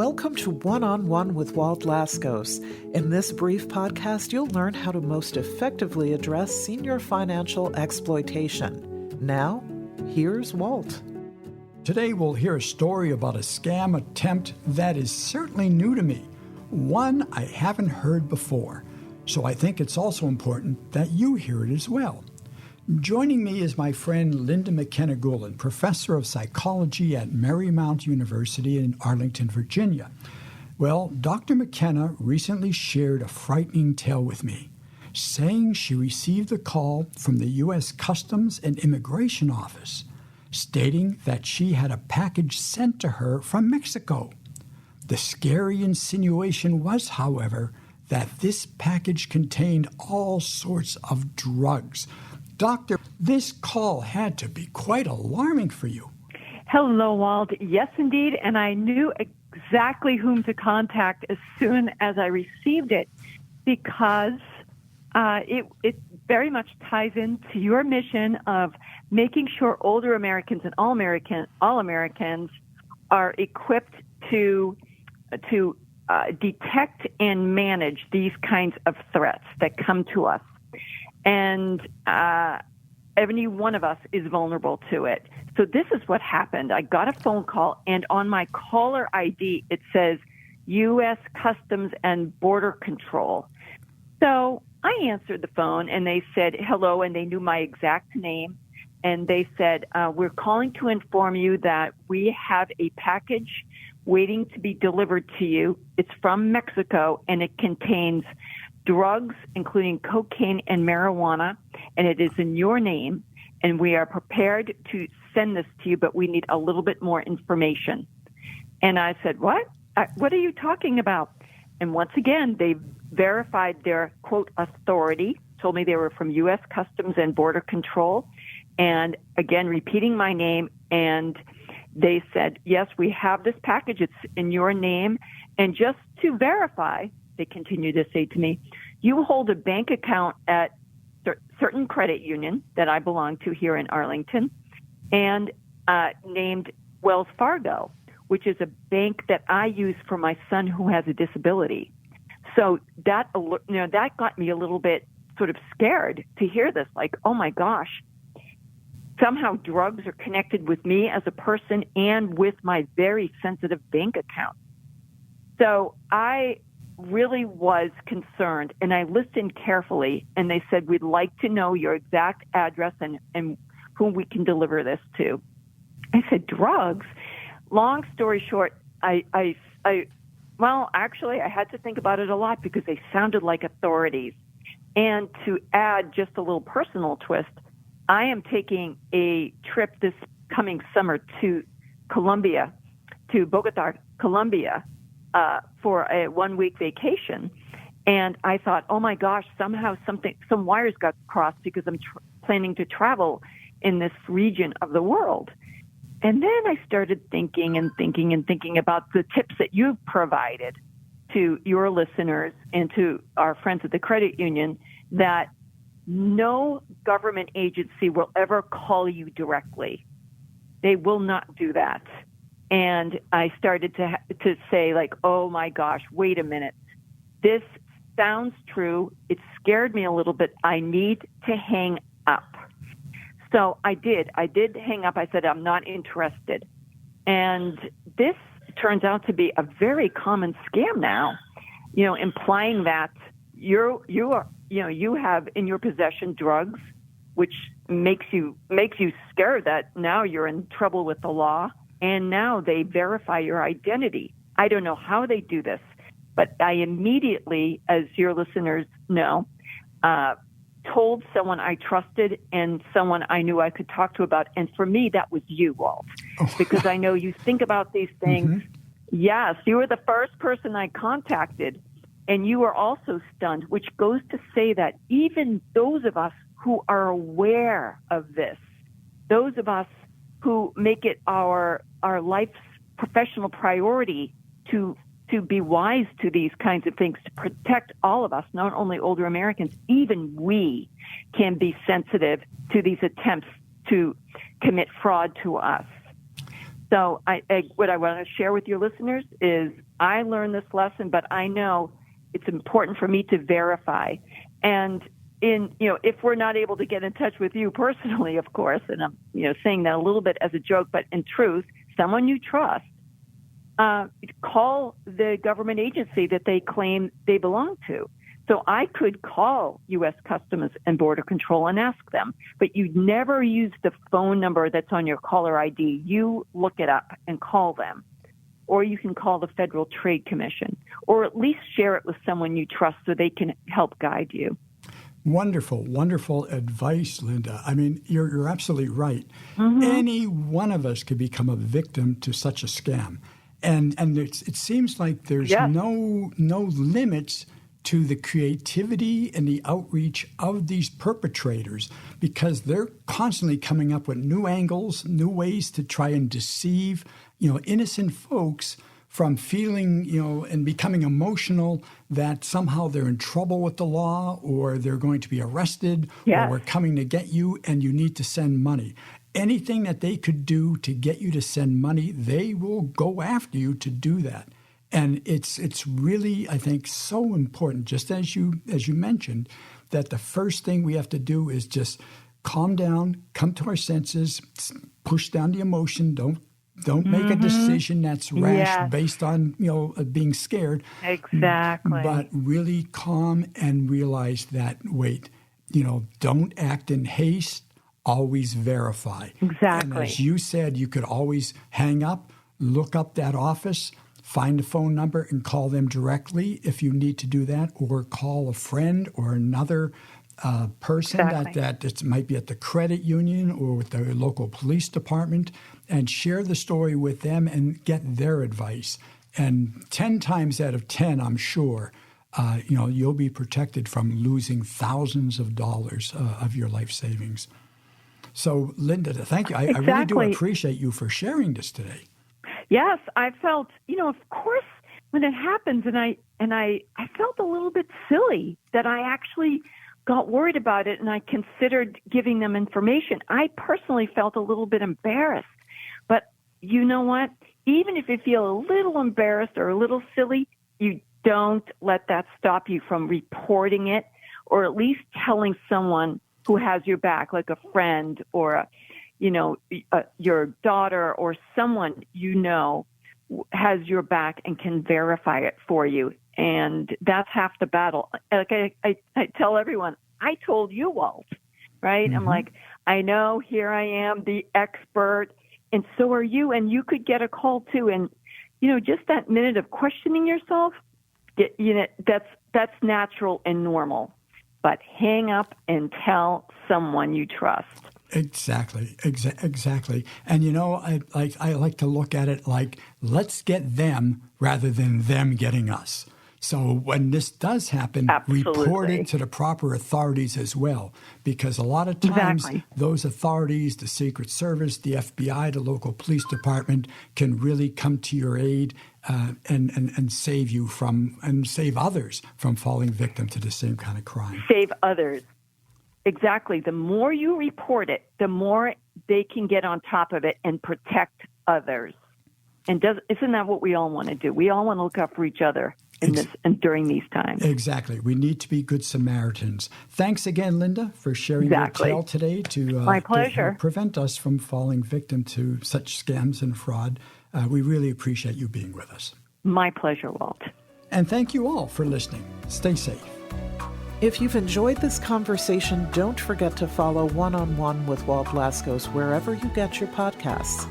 Welcome to One-on-One with Walt Lascos. In this brief podcast, you'll learn how to most effectively address senior financial exploitation. Now, here's Walt. Today we'll hear a story about a scam attempt that is certainly new to me, one I haven't heard before, so I think it's also important that you hear it as well. Joining me is my friend Linda Gulyn, professor of psychology at Marymount University in Arlington, Virginia. Well, Dr. McKenna recently shared a frightening tale with me, saying she received a call from the U.S. Customs and Immigration Office, stating that she had a package sent to her from Mexico. The scary insinuation was, however, that this package contained all sorts of drugs. Doctor, this call had to be quite alarming for you. Hello, Walt. Yes, indeed. And I knew exactly whom to contact as soon as I received it, because it very much ties into your mission of making sure older Americans and all Americans are equipped to detect and manage these kinds of threats that come to us. And every one of us is vulnerable to it. So this is what happened. I got a phone call, and on my caller ID, it says U.S. Customs and Border Control. So I answered the phone, and they said hello, and they knew my exact name. And they said, we're calling to inform you that we have a package waiting to be delivered to you. It's from Mexico, and it contains drugs, including cocaine and marijuana, and it is in your name, and we are prepared to send this to you, but we need a little bit more information. And I said, what? What are you talking about? And once again, they verified their, quote, authority, told me they were from U.S. Customs and Border Control, and again, repeating my name, and they said, yes, we have this package, it's in your name, and just to verify, they continue to say to me, you hold a bank account at certain credit union that I belong to here in Arlington, and named Wells Fargo, which is a bank that I use for my son who has a disability. So that got me a little bit sort of scared to hear this, like, oh my gosh, somehow drugs are connected with me as a person and with my very sensitive bank account. So I really was concerned, and I listened carefully, and they said, we'd like to know your exact address and whom we can deliver this to. I said, drugs? Long story short, I had to think about it a lot because they sounded like authorities. And to add just a little personal twist, I am taking a trip this coming summer to Bogota, Colombia, for a 1-week vacation. And I thought, oh my gosh, somehow some wires got crossed because I'm planning to travel in this region of the world. And then I started thinking about the tips that you've provided to your listeners and to our friends at the credit union, that no government agency will ever call you directly. They will not do that. And I started to say, like, oh my gosh, wait a minute. This sounds true. It scared me a little bit. I need to hang up. So I did hang up. I said, I'm not interested. And this turns out to be a very common scam now, implying that you have in your possession drugs, which makes you scared that now you're in trouble with the law. And now they verify your identity. I don't know how they do this, but I immediately, as your listeners know, told someone I trusted and someone I knew I could talk to about. And for me, that was you, Walt, because I know you think about these things. Mm-hmm. Yes, you were the first person I contacted, and you were also stunned, which goes to say that even those of us who are aware of this, those of us who make it our life's professional priority to be wise to these kinds of things, to protect all of us, not only older Americans, even we can be sensitive to these attempts to commit fraud to us. So what I want to share with your listeners is I learned this lesson, but I know it's important for me to verify. And if we're not able to get in touch with you personally, of course, and I'm, saying that a little bit as a joke, but in truth, someone you trust, call the government agency that they claim they belong to. So I could call U.S. Customs and Border Control and ask them, but you never use the phone number that's on your caller ID. You look it up and call them. Or you can call the Federal Trade Commission, or at least share it with someone you trust so they can help guide you. Wonderful, wonderful advice, Linda. I mean, you're absolutely right. Mm-hmm. Any one of us could become a victim to such a scam. And it seems like there's no limits to the creativity and the outreach of these perpetrators, because they're constantly coming up with new angles, new ways to try and deceive, innocent folks from feeling, and becoming emotional that somehow they're in trouble with the law, or they're going to be arrested, or we're coming to get you and you need to send money. Anything that they could do to get you to send money, they will go after you to do that. And it's really, I think, so important, just as you mentioned, that the first thing we have to do is just calm down, come to our senses, push down the emotion. Don't make a decision that's rash based on being scared. Exactly. But really calm and realize that, wait, don't act in haste. Always verify. Exactly. And as you said, you could always hang up, look up that office, find a phone number and call them directly if you need to do that, or call a friend or another person that might be at the credit union or with the local police department, and share the story with them and get their advice. And 10 times out of 10, I'm sure, you'll be protected from losing thousands of dollars of your life savings. So, Linda, thank you. I really do appreciate you for sharing this today. Yes, I felt, of course, when it happens, and I felt a little bit silly that I actually got worried about it, and I considered giving them information. I personally felt a little bit embarrassed. But you know what? Even if you feel a little embarrassed or a little silly, you don't let that stop you from reporting it, or at least telling someone who has your back, like a friend or your daughter or someone has your back and can verify it for you. And that's half the battle. Like I tell everyone, I told you, Walt, right? Mm-hmm. I'm like, I know, here I am, the expert, and so are you. And you could get a call too. And, just that minute of questioning yourself, that's natural and normal. But hang up and tell someone you trust. Exactly. And, I like to look at it like, let's get them rather than them getting us. So when this does happen, report it to the proper authorities as well, because a lot of times those authorities, the Secret Service, the FBI, the local police department, can really come to your aid and save you save others from falling victim to the same kind of crime. Save others. Exactly. The more you report it, the more they can get on top of it and protect others. And isn't that what we all want to do? We all want to look out for each other during these times. Exactly. We need to be good Samaritans. Thanks again, Linda, for sharing your tale today My pleasure. to prevent us from falling victim to such scams and fraud. We really appreciate you being with us. My pleasure, Walt. And thank you all for listening. Stay safe. If you've enjoyed this conversation, don't forget to follow One-on-One with Walt Lascos wherever you get your podcasts.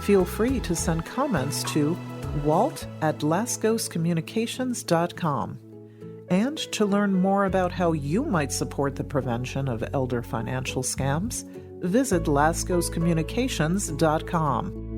Feel free to send comments to walt@lascoscommunications.com. And to learn more about how you might support the prevention of elder financial scams, visit lascoscommunications.com.